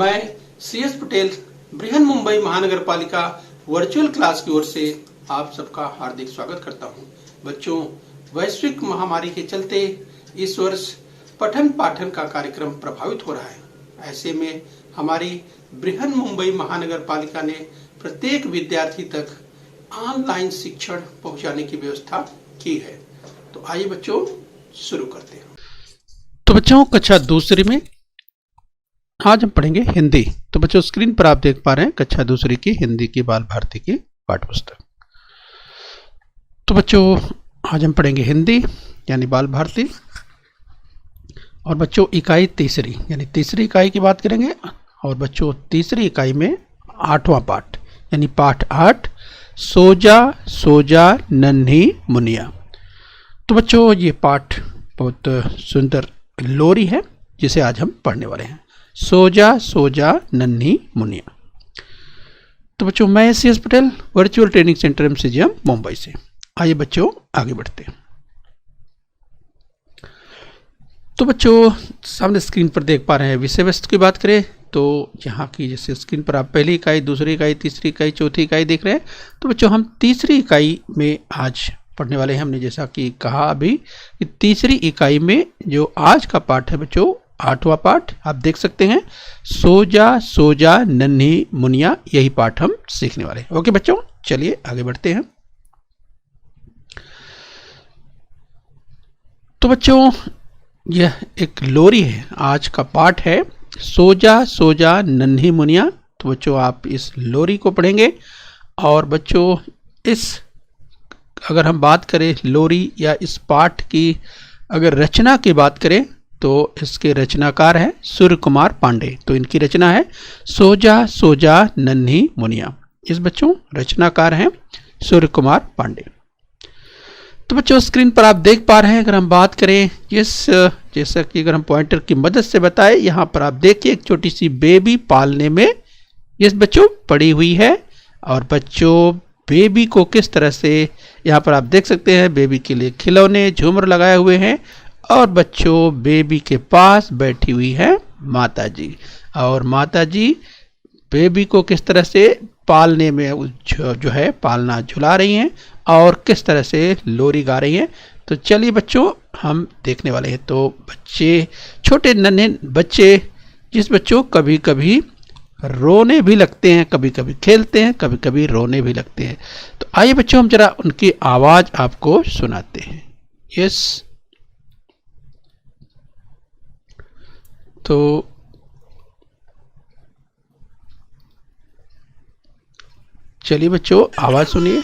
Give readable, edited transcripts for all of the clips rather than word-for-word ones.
मैं CS पटेल बृहन मुंबई महानगर पालिका वर्चुअल क्लास की ओर से आप सबका हार्दिक स्वागत करता हूं। बच्चों, वैश्विक महामारी के चलते इस वर्ष पठन पाठन का कार्यक्रम प्रभावित हो रहा है। ऐसे में हमारी बृहन मुंबई महानगर पालिका ने प्रत्येक विद्यार्थी तक ऑनलाइन शिक्षण पहुंचाने की व्यवस्था की है। तो आइए बच्चों शुरू करते हैं। तो बच्चों, कक्षा दूसरी में आज हम पढ़ेंगे हिंदी। तो बच्चों, स्क्रीन पर आप देख पा रहे हैं कक्षा दूसरी की हिंदी की बाल भारती की पाठ्य पुस्तक। तो बच्चों, आज हम पढ़ेंगे हिंदी यानी बाल भारती, और बच्चों इकाई तीसरी यानी तीसरी इकाई की बात करेंगे। और बच्चों तीसरी इकाई में 8वां पाठ यानी पाठ 8, सोजा सोजा नन्ही मुनिया। तो बच्चों ये पाठ बहुत सुंदर लोरी है जिसे आज हम पढ़ने वाले हैं। सोजा सोजा नन्ही मुनिया। तो बच्चों, मैं CS Patel virtual training centre MCGM Mumbai से। आइए बच्चों आगे बढ़ते हैं। तो बच्चों, सामने स्क्रीन पर देख पा रहे हैं विषय वस्तु की बात करें तो यहाँ की जैसे स्क्रीन पर आप पहली इकाई, दूसरी इकाई, तीसरी इकाई, चौथी इकाई देख रहे हैं। तो बच्चों हम तीसरी इकाई में आज पढ़ने वाले हैं। हमने जैसा कि कहा अभी कि तीसरी इकाई में जो आज का पाठ है बच्चों 8वां पाठ आप देख सकते हैं, सोजा सोजा नन्ही मुनिया। यही पाठ हम सीखने वाले हैं। ओके बच्चों, चलिए आगे बढ़ते हैं। तो बच्चों यह एक लोरी है, आज का पाठ है सोजा सोजा नन्ही मुनिया। तो बच्चों आप इस लोरी को पढ़ेंगे। और बच्चों अगर हम बात करें लोरी या इस पाठ की अगर रचना की बात करें तो इसके रचनाकार हैं सूर्य कुमार पांडे। तो इनकी रचना है सोजा सोजा नन्ही मुनिया। इस बच्चों रचनाकार हैं सूर्य कुमार पांडे। तो बच्चों स्क्रीन पर आप देख पा रहे हैं, अगर हम बात करें जैसा कि अगर हम पॉइंटर की मदद से बताएं, यहाँ पर आप देखिए एक छोटी सी बेबी पालने में इस बच्चों पड़ी हुई है। और बच्चों बेबी को किस तरह से यहाँ पर आप देख सकते हैं, बेबी के लिए खिलौने झूमर लगाए हुए हैं। और बच्चों बेबी के पास बैठी हुई है माता जी, और माता जी बेबी को किस तरह से पालने में जो है पालना झुला रही हैं और किस तरह से लोरी गा रही हैं। तो चलिए बच्चों हम देखने वाले हैं। तो बच्चे, छोटे नन्हे बच्चे, जिस बच्चों कभी कभी रोने भी लगते हैं, कभी कभी खेलते हैं, कभी कभी रोने भी लगते हैं। तो आइए बच्चों हम जरा उनकी आवाज आपको सुनाते हैं। यस, तो चलिए बच्चों आवाज सुनिए।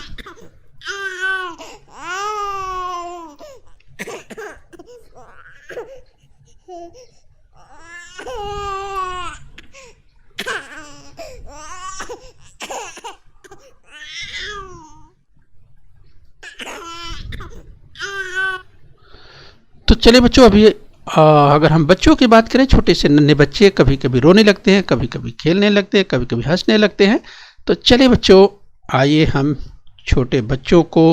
तो चलिए बच्चों अभी अगर हम बच्चों की बात करें, छोटे से नन्हे बच्चे कभी कभी रोने लगते हैं, कभी कभी खेलने लगते हैं, कभी कभी हंसने लगते हैं। तो चलिए बच्चों आइए हम छोटे बच्चों को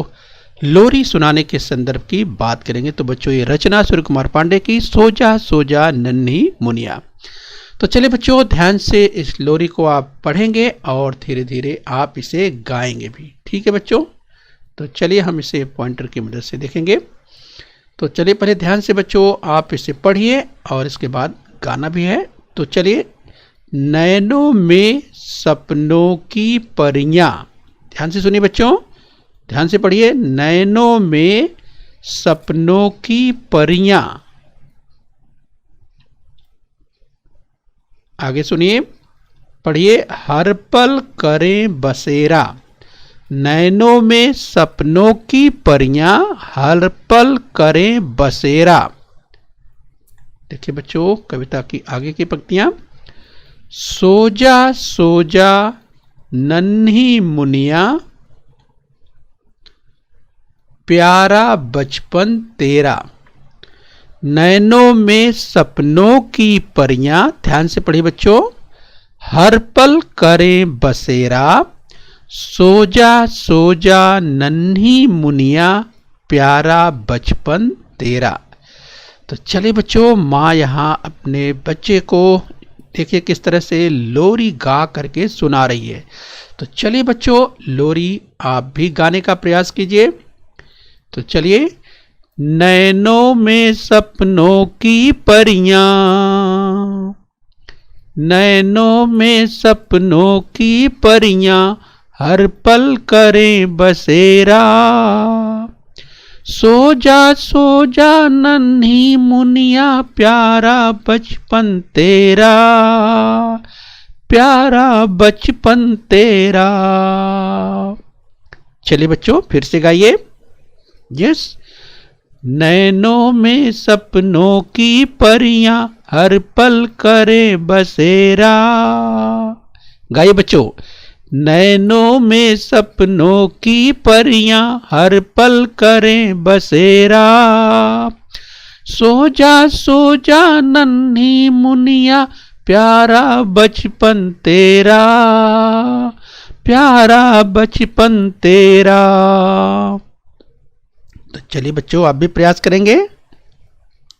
लोरी सुनाने के संदर्भ की बात करेंगे। तो बच्चों ये रचना सूर्य कुमार पांडे की सोजा सोजा नन्ही मुनिया। तो चलिए बच्चों ध्यान से इस लोरी को आप पढ़ेंगे और धीरे धीरे आप इसे गाएंगे भी। ठीक है बच्चों, तो चलिए हम इसे पॉइंटर की मदद से देखेंगे। तो चलिए पहले ध्यान से बच्चों आप इसे पढ़िए और इसके बाद गाना भी है। तो चलिए, नैनों में सपनों की परियां, ध्यान से सुनिए बच्चों, ध्यान से पढ़िए। नैनों में सपनों की परियां, आगे सुनिए, पढ़िए। हर पल करें बसेरा, नैनों में सपनों की परियां, हर पल करें बसेरा। देखिए बच्चों कविता की आगे की पंक्तियां, सोजा सोजा नन्ही मुनिया, प्यारा बचपन तेरा। नैनों में सपनों की परियां, ध्यान से पढ़िए बच्चों, हर पल करें बसेरा, सोजा सोजा नन्ही मुनिया, प्यारा बचपन तेरा। तो चलिए बच्चों, माँ यहाँ अपने बच्चे को देखिए किस तरह से लोरी गा करके सुना रही है। तो चलिए बच्चों, लोरी आप भी गाने का प्रयास कीजिए। तो चलिए। नैनों में सपनों की परियां, नैनों में सपनों की परियां, हर पल करें बसेरा। सो जा नन्ही मुनिया, प्यारा बचपन तेरा, प्यारा बचपन तेरा। चलिए बच्चों, फिर से गाइए। यस। नैनों में सपनों की परियां, हर पल करे बसेरा। गाइए बच्चों। नैनों में सपनों की परियां, हर पल करें बसेरा। सो जा नन्ही मुनिया, प्यारा बचपन तेरा, प्यारा बचपन तेरा। तो चलिए बच्चों, आप भी प्रयास करेंगे।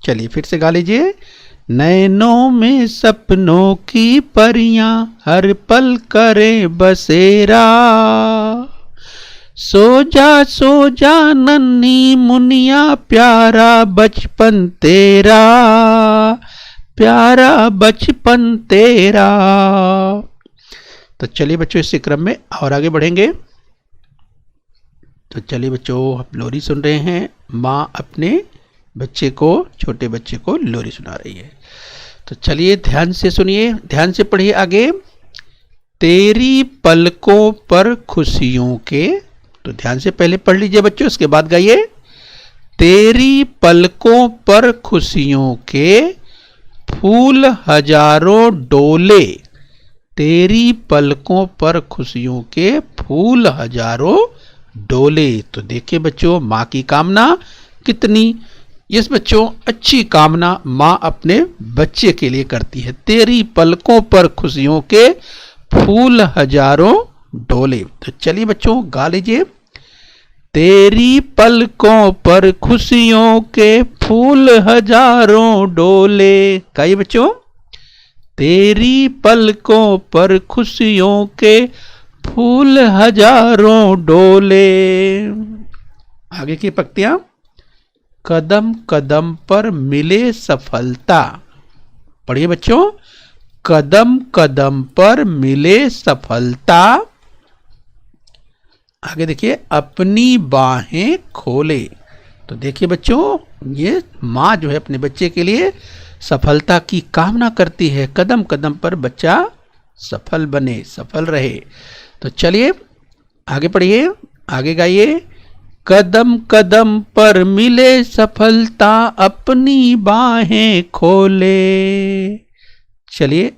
चलिए फिर से गा लीजिए। नैनों में सपनों की परियां, हर पल करे बसेरा। सो जा नन्ही मुनिया, प्यारा बचपन तेरा, प्यारा बचपन तेरा। तो चलिए बच्चों, इसी क्रम में और आगे बढ़ेंगे। तो चलिए बच्चों, आप लोरी सुन रहे हैं। माँ अपने बच्चे को, छोटे बच्चे को लोरी सुना रही है। तो चलिए ध्यान से सुनिए, ध्यान से पढ़िए आगे। तेरी पलकों पर खुशियों के, तो ध्यान से पहले पढ़ लीजिए बच्चों, उसके बाद गाइए। तेरी पलकों पर खुशियों के, फूल हजारों डोले। तेरी पलकों पर खुशियों के, फूल हजारों डोले। तो देखिए बच्चों, माँ की कामना कितनी, यस बच्चों, अच्छी कामना माँ अपने बच्चे के लिए करती है। तेरी पलकों पर खुशियों के, फूल हजारों डोले। तो चलिए बच्चों, गा लीजिए। तेरी पलकों पर खुशियों के, फूल हजारों डोले। गाइए बच्चों। तेरी पलकों पर खुशियों के, फूल हजारों डोले। आगे की पंक्तियां। कदम कदम पर मिले सफलता। पढ़िए बच्चों। कदम कदम पर मिले सफलता। आगे देखिए। अपनी बाहें खोले। तो देखिए बच्चों, ये माँ जो है अपने बच्चे के लिए सफलता की कामना करती है। कदम कदम पर बच्चा सफल बने, सफल रहे। तो चलिए आगे पढ़िए, आगे गाइए। कदम कदम पर मिले सफलता, अपनी बाहें खोले। चलिए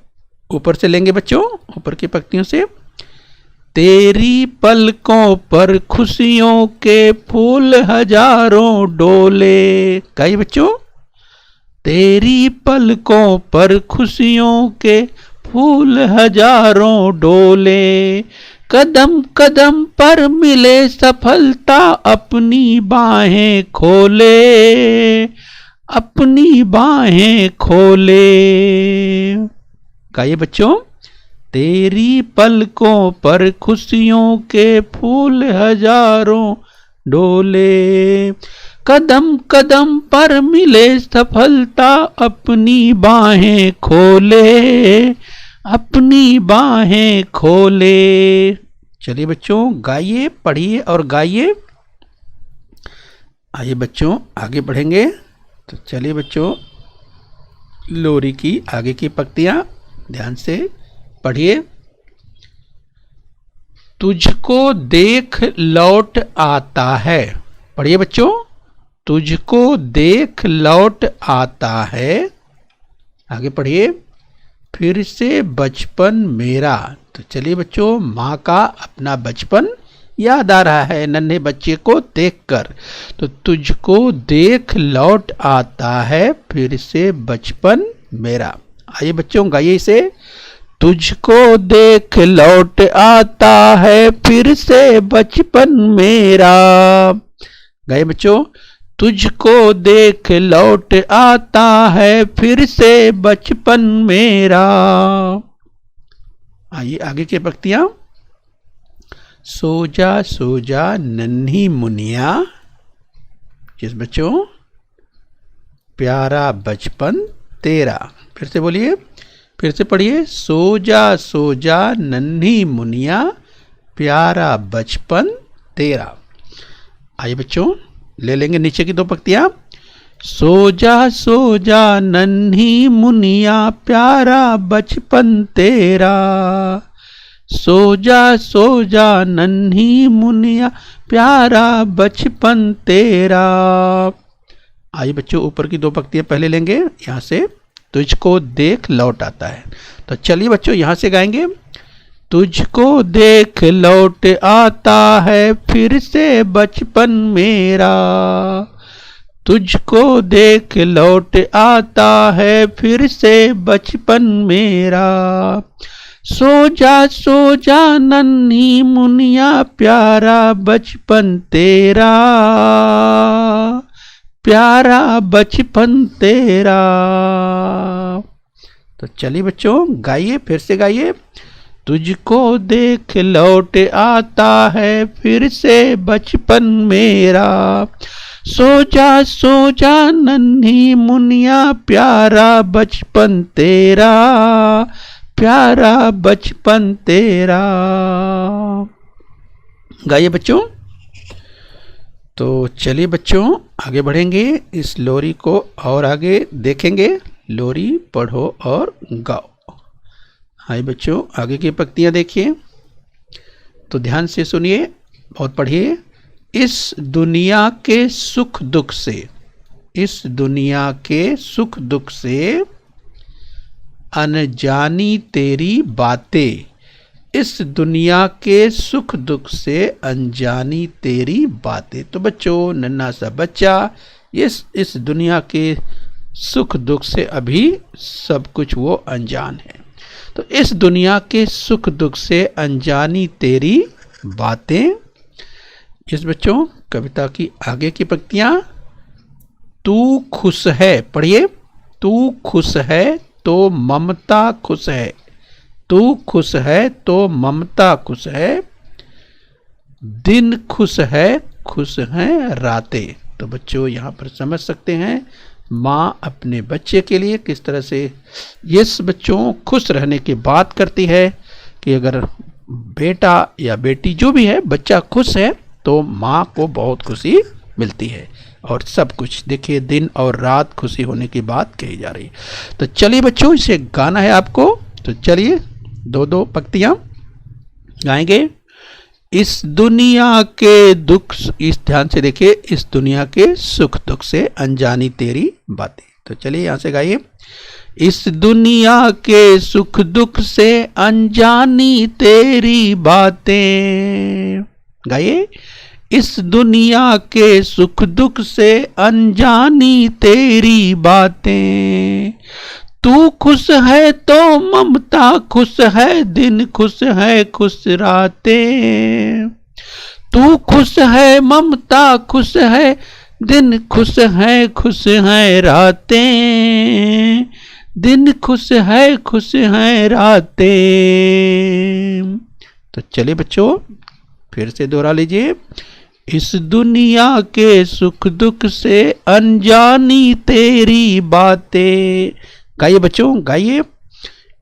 ऊपर से लेंगे बच्चों, ऊपर की पंक्तियों से। तेरी पलकों पर खुशियों के, फूल हजारों डोले। गाइए बच्चों। तेरी पलकों पर खुशियों के, फूल हजारों डोले। कदम कदम पर मिले सफलता, अपनी बाहें खोले, अपनी बाहें खोले। गाइए बच्चों। तेरी पलकों पर खुशियों के, फूल हजारों डोले। कदम कदम पर मिले सफलता, अपनी बाहें खोले, अपनी बाहें खोले। चलिए बच्चों, गाइए, पढ़िए और गाइए। आइए बच्चों, आगे बढ़ेंगे। तो चलिए बच्चों, लोरी की आगे की पंक्तियां ध्यान से पढ़िए। तुझको देख लौट आता है। पढ़िए बच्चों। तुझको देख लौट आता है। आगे पढ़िए। फिर से बचपन मेरा। तो चलिए बच्चों, माँ का अपना बचपन याद आ रहा है नन्हे बच्चे को देखकर। तो तुझको देख लौट आता है, फिर से बचपन मेरा। आइए बच्चों, गाइए इसे। तुझको देख लौट आता है, फिर से बचपन मेरा। गाइए बच्चों। तुझको देख लौट आता है फिर से बचपन मेरा। आइए आगे की पंक्तियां। सो जा नन्ही मुनिया, किस बच्चों, प्यारा बचपन तेरा। फिर से बोलिए, फिर से पढ़िए। सो जा नन्ही मुनिया, प्यारा बचपन तेरा। आइए बच्चों ले लेंगे नीचे की दो पंक्तियां। सो जा नन्ही मुनिया, प्यारा बचपन तेरा। सो जा नन्ही मुनिया, प्यारा बचपन तेरा। आइए बच्चों ऊपर की दो पंक्तियां पहले लेंगे यहाँ से। तुझको देख लौट आता है, तो चलिए बच्चों यहाँ से गाएंगे। तुझको देख लौट आता है फिर से बचपन मेरा। तुझको देख लौट आता है फिर से बचपन मेरा। सो जा नन्ही मुनिया, प्यारा बचपन तेरा। प्यारा बचपन तेरा। तो चलिए बच्चों गाइए, फिर से गाइए। तुझको देख लौट आता है फिर से बचपन मेरा। सो जा नन्ही मुनिया, प्यारा बचपन तेरा। प्यारा बचपन तेरा। गाइए बच्चों। तो चलिए बच्चों आगे बढ़ेंगे, इस लोरी को और आगे देखेंगे। लोरी पढ़ो और गाओ। हाय बच्चों आगे की पंक्तियां देखिए, तो ध्यान से सुनिए और पढ़िए। इस दुनिया के सुख दुख से, इस दुनिया के सुख दुख से अनजानी तेरी बातें। इस दुनिया के सुख दुख से अनजानी तेरी बातें। तो बच्चों नन्हा सा बच्चा इस दुनिया के सुख दुख से अभी सब कुछ वो अनजान है। तो इस दुनिया के सुख दुख से अनजानी तेरी बातें। इस बच्चों कविता की आगे की पंक्तियां। तू खुश है, पढ़िए। तू खुश है तो ममता खुश है। तू खुश है तो ममता खुश है। दिन खुश है रातें। तो बच्चों यहाँ पर समझ सकते हैं माँ अपने बच्चे के लिए किस तरह से इस बच्चों खुश रहने की बात करती है कि अगर बेटा या बेटी जो भी है बच्चा खुश है तो माँ को बहुत खुशी मिलती है। और सब कुछ देखिए दिन और रात खुशी होने की बात कही जा रही है। तो चलिए बच्चों इसे गाना है आपको, तो चलिए दो पंक्तियां गाएंगे। इस दुनिया के दुख, इस ध्यान से देखिए, इस दुनिया के सुख दुख से अनजानी तेरी बातें। तो चलिए यहां से गाइए। इस दुनिया के सुख दुख से अनजानी तेरी बातें। गाइए। इस दुनिया के सुख दुख से अनजानी तेरी बातें। तू खुश है तो ममता खुश है, दिन खुश है खुश रातें। तू खुश है ममता खुश है, दिन खुश है रातें। दिन खुश है रातें। तो चलिए बच्चों फिर से दोहरा लीजिए। इस दुनिया के सुख दुख से अनजानी तेरी बातें। गाइए बच्चों गाइए।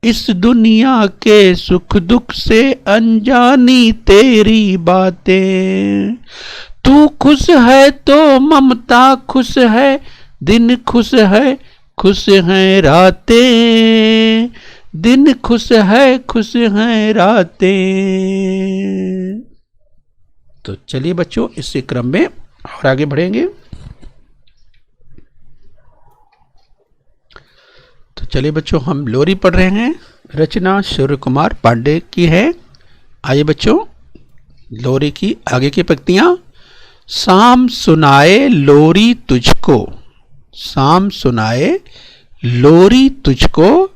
इस दुनिया के सुख दुख से अनजानी तेरी बातें। तू खुश है तो ममता खुश है, दिन खुश है रातें। दिन खुश है रातें। तो चलिए बच्चों इसी क्रम में और आगे बढ़ेंगे। तो चलिए बच्चों हम लोरी पढ़ रहे हैं। रचना सूर्य कुमार पांडे की है। आइए बच्चों लोरी की आगे की पंक्तियां। शाम सुनाए लोरी तुझको, शाम सुनाए लोरी तुझको,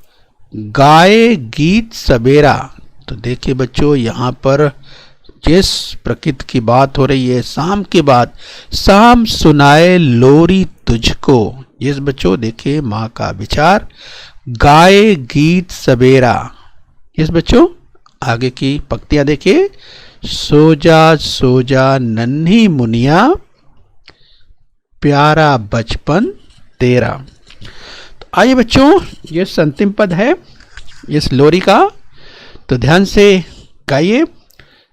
गाए गीत सवेरा। तो देखिए बच्चों यहाँ पर जिस प्रकृति की बात हो रही है, शाम की बात, शाम सुनाए लोरी तुझको। जिस बच्चों देखिए माँ का विचार, गाए गीत सवेरा। इस बच्चों आगे की पंक्तियां देखिए, सो जा नन्ही मुनिया, प्यारा बचपन तेरा। तो आइए बच्चों, ये अंतिम पद है इस लोरी का, तो ध्यान से गाइए।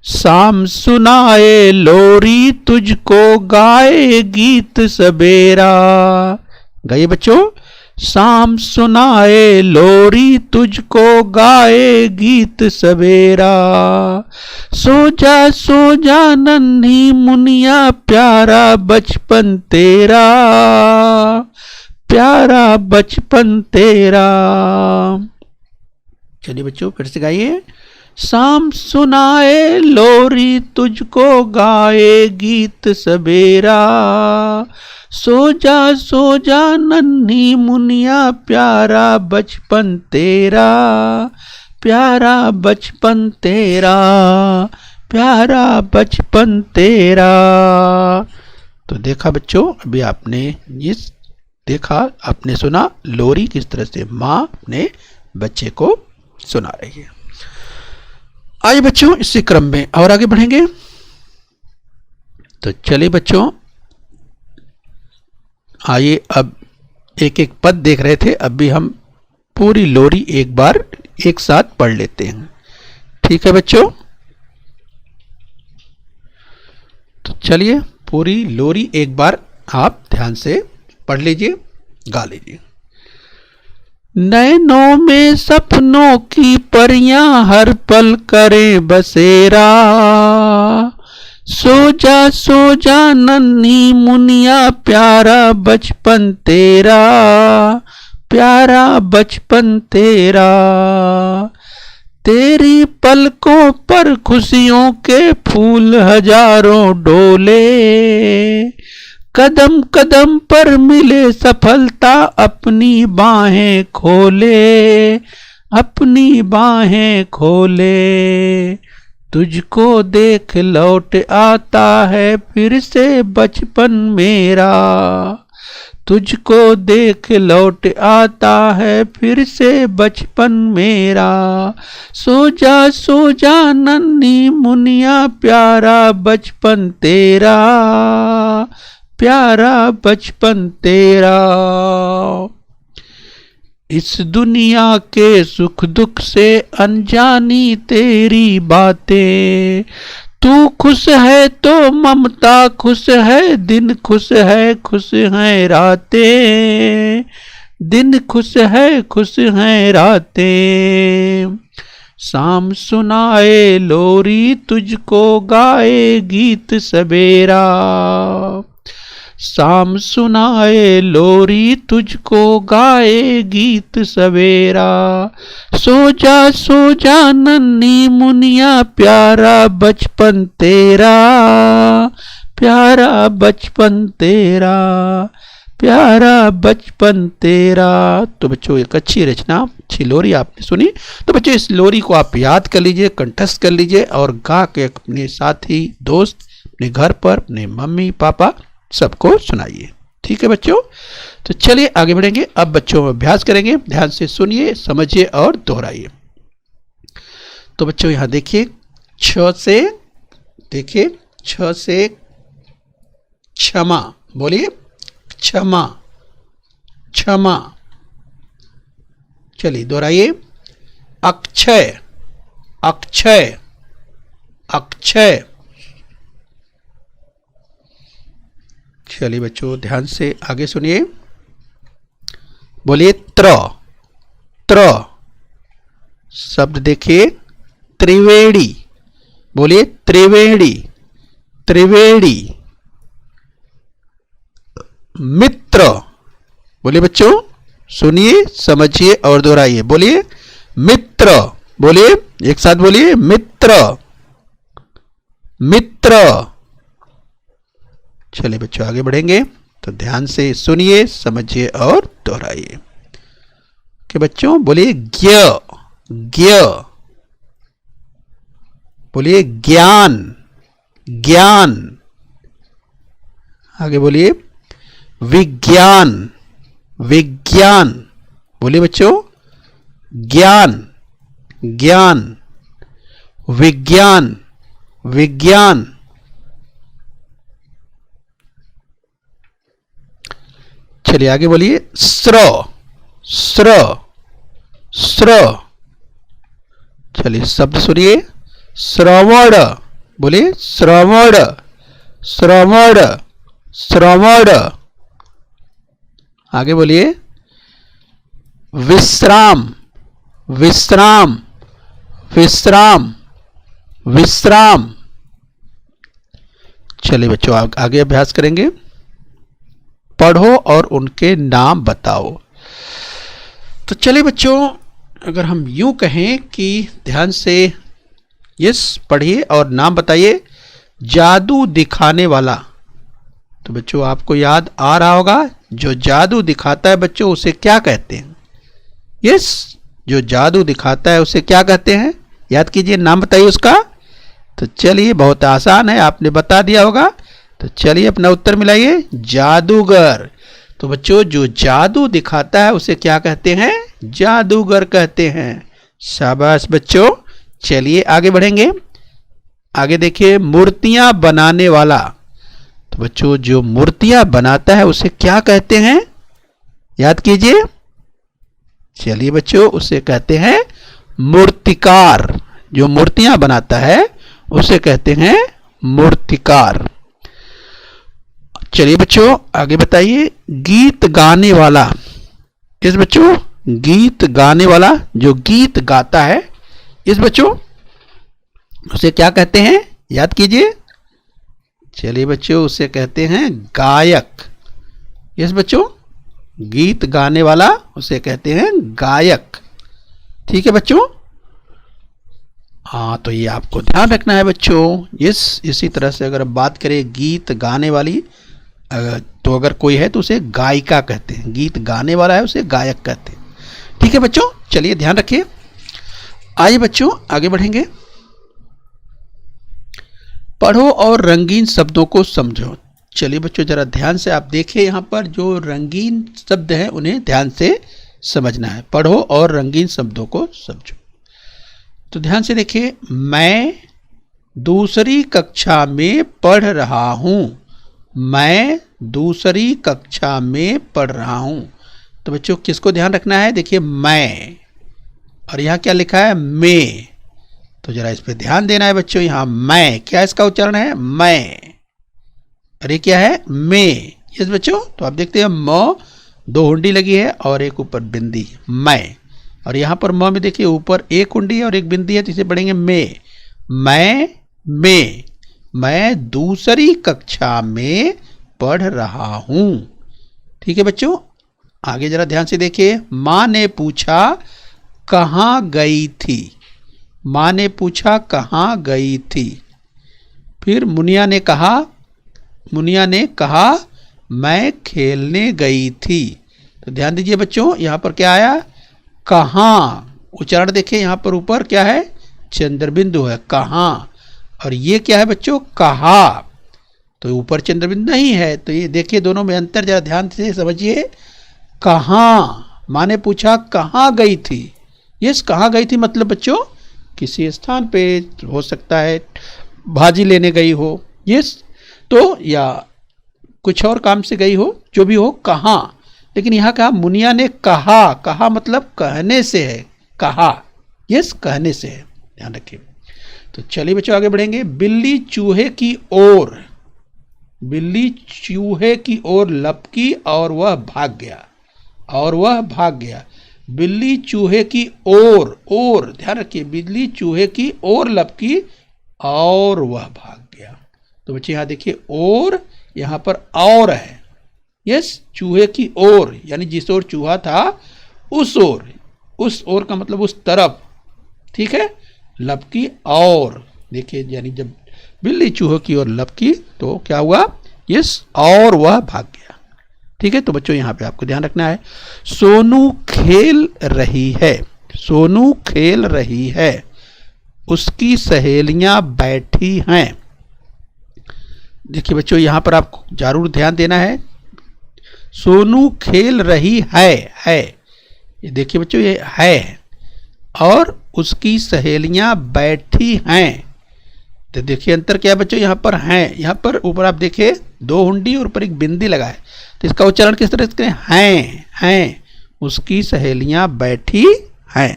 शाम सुनाए लोरी तुझको, गाए गीत सवेरा। गाइए बच्चों, शाम सुनाए लोरी तुझको, गाए गीत सवेरा। सो जा नन्ही मुनिया, प्यारा बचपन तेरा, प्यारा बचपन तेरा। चलिए बच्चों फिर से गाइए। शाम सुनाए लोरी तुझको, गाए गीत सवेरा। सो जा नन्ही मुनिया, प्यारा बचपन तेरा, प्यारा बचपन तेरा, प्यारा बचपन तेरा। तो देखा बच्चों, अभी आपने इस देखा, आपने सुना लोरी किस तरह से माँ अपने बच्चे को सुना रही है। आइए बच्चों इसी क्रम में और आगे बढ़ेंगे। तो चलिए बच्चों, आइए अब एक एक पद देख रहे थे, अब भी हम पूरी लोरी एक बार एक साथ पढ़ लेते हैं। ठीक है बच्चों, तो चलिए पूरी लोरी एक बार आप ध्यान से पढ़ लीजिए, गा लीजिए। नैनों में सपनों की परियां, हर पल करें बसेरा। सो जा नन्ही मुनिया, प्यारा बचपन तेरा, प्यारा बचपन तेरा। तेरी पलकों पर खुशियों के फूल हजारों डोले, कदम कदम पर मिले सफलता, अपनी बाहें खोले, अपनी बाहें खोले। तुझको देख लौट आता है फिर से बचपन मेरा, तुझको देख लौट आता है फिर से बचपन मेरा। सो जा नन्ही मुनिया, प्यारा बचपन तेरा, प्यारा बचपन तेरा। इस दुनिया के सुख दुख से अनजानी तेरी बातें, तू खुश है तो ममता खुश है, दिन खुश है रातें, दिन खुश है रातें। शाम सुनाए लोरी तुझको, गाए गीत सवेरा। शाम सुनाए लोरी तुझको, गाए गीत सवेरा। सो जा नन्ही मुनिया, प्यारा बचपन तेरा, प्यारा बचपन तेरा, प्यारा बचपन तेरा। तो बच्चों एक अच्छी रचना, अच्छी लोरी आपने सुनी। तो बच्चों इस लोरी को आप याद कर लीजिए, कंठस्थ कर लीजिए और गा के अपने साथी दोस्त, अपने घर पर अपने मम्मी पापा सबको सुनाइए। ठीक है बच्चों, तो चलिए आगे बढ़ेंगे। अब बच्चों अभ्यास करेंगे, ध्यान से सुनिए, समझिए और दोहराइए। तो बच्चों यहां देखिए, छ से देखिए, छ से क्षमा, बोलिए क्षमा, क्षमा। चलिए दोहराइए, अक्षय, अक्षय, अक्षय। चलिए बच्चों ध्यान से आगे सुनिए, बोलिए त्र, त्र। शब्द देखिए, त्रिवेणी, बोलिए त्रिवेणी, त्रिवेणी। मित्र, बोलिए बच्चों सुनिए, समझिए और दोहराइए, बोलिए मित्र, बोलिए एक साथ बोलिए मित्र, मित्र। चलिए बच्चों आगे बढ़ेंगे, तो ध्यान से सुनिए, समझिए और दोहराइए। कि बच्चों बोलिए ज्ञ, ज्ञ, बोलिए ज्ञान, ज्ञान। आगे बोलिए विज्ञान। विज्ञान बोलिए बच्चों, ज्ञान ज्ञान, विज्ञान विज्ञान। चलिए आगे बोलिए स्र। स्र स्र। चलिए शब्द सुनिए, श्रवण। बोलिए श्रवण श्रवण श्रवण। आगे बोलिए विश्राम। विश्राम विश्राम विश्राम। चलिए बच्चों आगे अभ्यास करेंगे। पढ़ो और उनके नाम बताओ। तो चलिए बच्चों, अगर हम यूं कहें कि ध्यान से यस पढ़िए और नाम बताइए। जादू दिखाने वाला। तो बच्चों आपको याद आ रहा होगा, जो जादू दिखाता है बच्चों उसे क्या कहते हैं? यस, जो जादू दिखाता है उसे क्या कहते हैं? याद कीजिए, नाम बताइए उसका। तो चलिए बहुत आसान है, आपने बता दिया होगा। तो चलिए अपना उत्तर मिलाइए, जादूगर। तो बच्चों जो जादू दिखाता है उसे क्या कहते हैं? जादूगर कहते हैं। शाबाश बच्चों। चलिए आगे बढ़ेंगे। आगे देखिए मूर्तियां बनाने वाला। तो बच्चों जो मूर्तियां बनाता है उसे क्या कहते हैं? याद कीजिए। चलिए बच्चों उसे कहते हैं मूर्तिकार। जो मूर्तियां बनाता है उसे कहते हैं मूर्तिकार। चलिए बच्चों आगे बताइए, गीत गाने वाला। इस बच्चों गीत गाने वाला, जो गीत गाता है इस बच्चों उसे क्या कहते हैं? याद कीजिए। चलिए बच्चों उसे कहते हैं गायक। इस बच्चों गीत गाने वाला उसे कहते हैं गायक। ठीक है बच्चों। हाँ, तो ये आपको ध्यान रखना है बच्चों। इसी तरह से अगर बात करें गीत गाने वाली, तो अगर कोई है तो उसे गायिका कहते हैं। गीत गाने वाला है उसे गायक कहते हैं। ठीक है बच्चों, चलिए ध्यान रखिए। आइए बच्चों आगे बढ़ेंगे। पढ़ो और रंगीन शब्दों को समझो। चलिए बच्चों जरा ध्यान से आप देखिए, यहाँ पर जो रंगीन शब्द हैं उन्हें ध्यान से समझना है। पढ़ो और रंगीन शब्दों को समझो। तो ध्यान से देखिए, मैं दूसरी कक्षा में पढ़ रहा हूँ। मैं दूसरी कक्षा में पढ़ रहा हूँ। तो बच्चों किसको ध्यान रखना है? देखिए मैं, और यहाँ क्या लिखा है? मैं। तो जरा इस पे ध्यान देना है बच्चों। यहाँ मैं, क्या इसका उच्चारण है? मैं। और ये क्या है? मैं। यस बच्चों, तो आप देखते हैं म, दो हुंडी लगी है और एक ऊपर बिंदी, मैं। और यहाँ पर म में देखिए ऊपर एक हुंडी है और एक बिंदी है, तो इसे पढ़ेंगे मैं। मैं दूसरी कक्षा में पढ़ रहा हूँ। ठीक है बच्चों, आगे जरा ध्यान से देखिए। माँ ने पूछा कहाँ गई थी। माँ ने पूछा कहाँ गई थी। फिर मुनिया ने कहा मैं खेलने गई थी। तो ध्यान दीजिए बच्चों, यहाँ पर क्या आया? कहाँ। उच्चारण देखिए, यहाँ पर ऊपर क्या है? चंद्रबिंदु है, कहाँ। और ये क्या है बच्चों? कहा। तो ऊपर चंद्रबिंदु नहीं है, तो ये देखिए दोनों में अंतर जरा ध्यान से समझिए। कहाँ, माँ ने पूछा कहाँ गई थी। यस, कहाँ गई थी मतलब बच्चों किसी स्थान पे हो सकता है, भाजी लेने गई हो, यस, तो या कुछ और काम से गई हो, जो भी हो, कहाँ। लेकिन यहाँ कहा मुनिया ने कहा। कहा मतलब कहने से है, कहा। यस, कहने से है, ध्यान रखिए। तो चलिए बच्चों आगे बढ़ेंगे। बिल्ली चूहे की ओर। बिल्ली चूहे की ओर लपकी और वह भाग गया। बिल्ली चूहे की ओर ध्यान रखिए, बिल्ली चूहे की ओर लपकी और वह भाग गया। तो बच्चे यहाँ देखिए और, यहाँ पर और है। यस, चूहे की ओर यानी जिस ओर चूहा था उस ओर का मतलब उस तरफ। ठीक है, लपकी और, देखिए यानी जब बिल्ली चूहे की ओर लपकी तो क्या हुआ? यस, और वह भाग गया। ठीक है, तो बच्चों यहाँ पे आपको ध्यान रखना है। सोनू खेल रही है, उसकी सहेलियां बैठी हैं। देखिए बच्चों, यहाँ पर आपको जरूर ध्यान देना है। सोनू खेल रही है, ये देखिए बच्चों, ये है, और उसकी सहेलियां बैठी हैं। तो देखिए अंतर क्या है बच्चों, यहाँ पर हैं, यहाँ पर ऊपर आप देखिए 2 हुंडी और ऊपर एक बिंदी लगा है, तो इसका उच्चारण किस तरह से करें, हैं, उसकी सहेलियां बैठी हैं।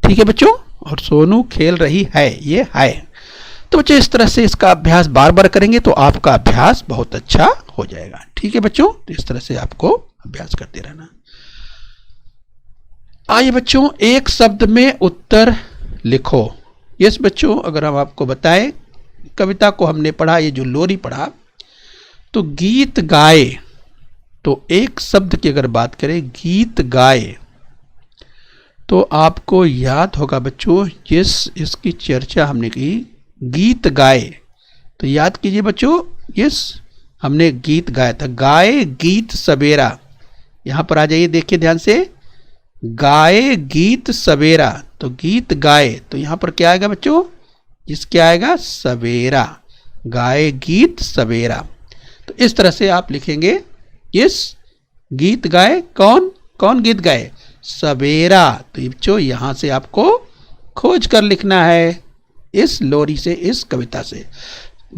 ठीक है बच्चों, और सोनू खेल रही है, ये है। तो बच्चों इस तरह से इसका अभ्यास बार बार करेंगे तो आपका अभ्यास बहुत अच्छा हो जाएगा। ठीक है बच्चों, तो इस तरह से आपको अभ्यास करते रहना। आइए बच्चों, एक शब्द में उत्तर लिखो। यस बच्चों, अगर हम आपको बताएं, कविता को हमने पढ़ा, ये जो लोरी पढ़ा, तो गीत गाए, तो एक शब्द की अगर बात करें गीत गाए, तो आपको याद होगा बच्चों, इसकी चर्चा हमने की, गीत गाए, तो याद कीजिए बच्चों, यस हमने गीत गाया था, गाए गीत सवेरा। यहां पर आ जाइए, देखिए ध्यान से, गाए गीत सवेरा, तो गीत गाए, तो यहां पर क्या आएगा बच्चों, इसके आएगा सवेरा, गाए गीत सवेरा। तो इस तरह से आप लिखेंगे, यस गीत गाए, कौन कौन गीत गाए, सवेरा। तो बच्चों यहां से आपको खोज कर लिखना है, इस लोरी से, इस कविता से।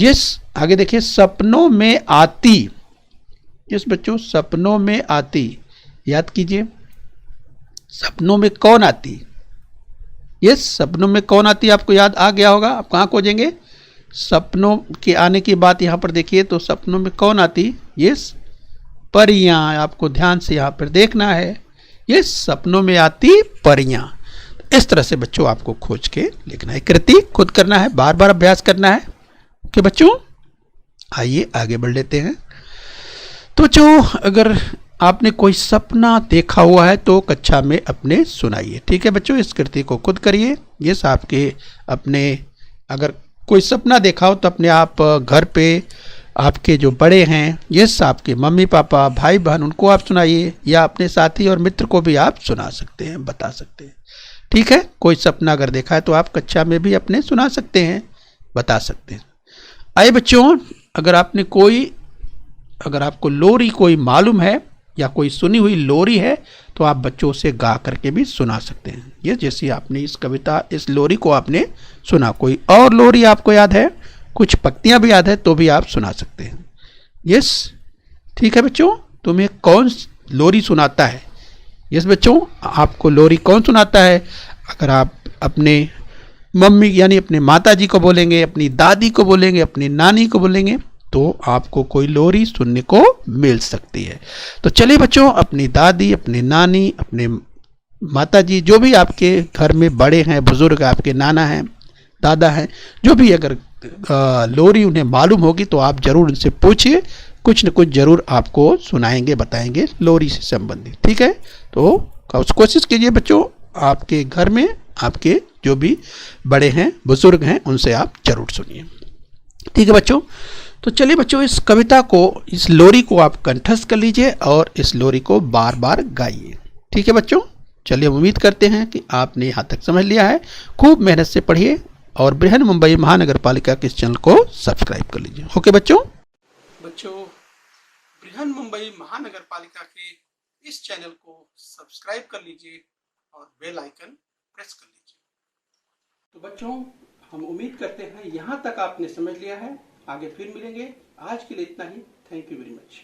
यस आगे देखिए, सपनों में आती, यस बच्चों सपनों में आती, याद कीजिए सपनों में कौन आती, यस सपनों में कौन आती, आपको याद आ गया होगा। आप कहाँ खोजेंगे, सपनों के आने की बात यहां पर देखिए, तो सपनों में कौन आती, यस परियां, आपको ध्यान से यहां पर देखना है, यस सपनों में आती परियां। इस तरह से बच्चों आपको खोज के लिखना है, कृति खुद करना है, बार बार अभ्यास करना है। ओके बच्चों, आइए आगे बढ़ लेते हैं। तो बच्चों अगर आपने कोई सपना देखा हुआ है तो कक्षा में अपने सुनाइए। ठीक है बच्चों, इस कृति को खुद करिए। यस आपके अपने अगर कोई सपना देखा हो तो अपने आप घर पे आपके जो बड़े हैं, यस आपके मम्मी पापा भाई बहन, उनको आप सुनाइए, या अपने साथी और मित्र को भी आप सुना सकते हैं, बता सकते हैं। ठीक है, कोई सपना अगर देखा है तो आप कक्षा में भी अपने सुना सकते हैं, बता सकते हैं। आइए बच्चों, अगर आपको लोरी कोई मालूम है या कोई सुनी हुई लोरी है तो आप बच्चों से गा करके भी सुना सकते हैं। ये जैसे आपने इस कविता, इस लोरी को आपने सुना, कोई और लोरी आपको याद है, कुछ पंक्तियां भी याद है तो भी आप सुना सकते हैं। यस ठीक है बच्चों, तुम्हें कौन लोरी सुनाता है, यस बच्चों आपको लोरी कौन सुनाता है। अगर आप अपने मम्मी यानी अपने माता जी को बोलेंगे, अपनी दादी को बोलेंगे, अपनी नानी को बोलेंगे तो आपको कोई लोरी सुनने को मिल सकती है। तो चलिए बच्चों, अपनी दादी, अपनी नानी, अपने माता जी, जो भी आपके घर में बड़े हैं, बुजुर्ग आपके नाना हैं, दादा हैं, जो भी अगर लोरी उन्हें मालूम होगी तो आप जरूर उनसे पूछिए, कुछ न कुछ जरूर आपको सुनाएंगे, बताएंगे लोरी से संबंधित। ठीक है, तो कोशिश कीजिए बच्चों, आपके घर में आपके जो भी बड़े हैं, बुजुर्ग हैं, उनसे आप जरूर सुनिए। ठीक है बच्चों, तो चलिए बच्चों, इस कविता को, इस लोरी को आप कंठस्थ कर लीजिए और इस लोरी को बार बार गाइए। ठीक है बच्चों, चलिए उम्मीद करते हैं कि आपने यहाँ तक समझ लिया है। खूब मेहनत से पढ़िए और बृहन मुंबई महानगर पालिका के इस चैनल को सब्सक्राइब कर लीजिए। ओके बच्चों, बृहन मुंबई महानगर पालिका के इस चैनल को सब्सक्राइब कर लीजिए और बेल आइकन प्रेस कर लीजिए। तो बच्चों, हम उम्मीद करते हैं यहाँ तक आपने समझ लिया है। आगे फिर मिलेंगे, आज के लिए इतना ही। Thank you very much.